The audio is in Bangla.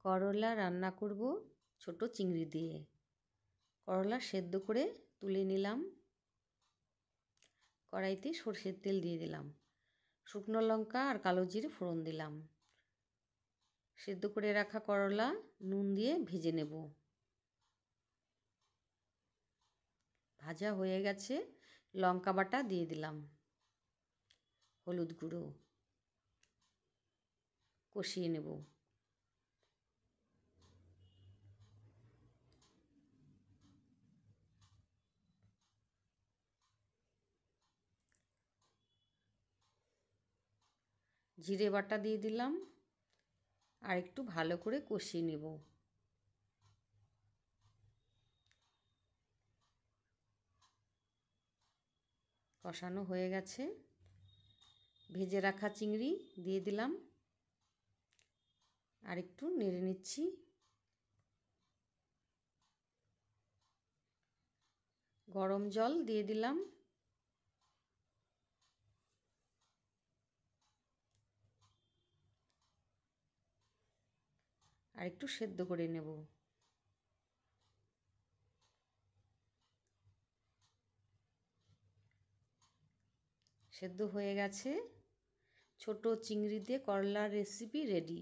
করলা রান্না করব ছোট চিংড়ি দিয়ে। করলা সেদ্ধ করে তুলে নিলাম। কড়াইতে সরষের তেল দিয়ে দিলাম, শুকনো লঙ্কা আর কালো জিরে ফোড়ন দিলাম। সেদ্ধ করে রাখা করলা নুন দিয়ে ভেজে নেব। ভাজা হয়ে গেছে, লঙ্কা বাটা দিয়ে দিলাম, হলুদ গুঁড়ো, কষিয়ে নেব। জিরে বাটা দিয়ে দিলাম আর একটু ভালো করে কষিয়ে নেব। কষানো হয়ে গেছে, ভেজে রাখা চিংড়ি দিয়ে দিলাম আর একটু নেড়ে নিচ্ছি। গরম জল দিয়ে দিলাম, আর একটু সেদ্ধ করে নেব। সেদ্ধ হয়ে গেছে, ছোট চিংড়ি দিয়ে করলার রেসিপি রেডি।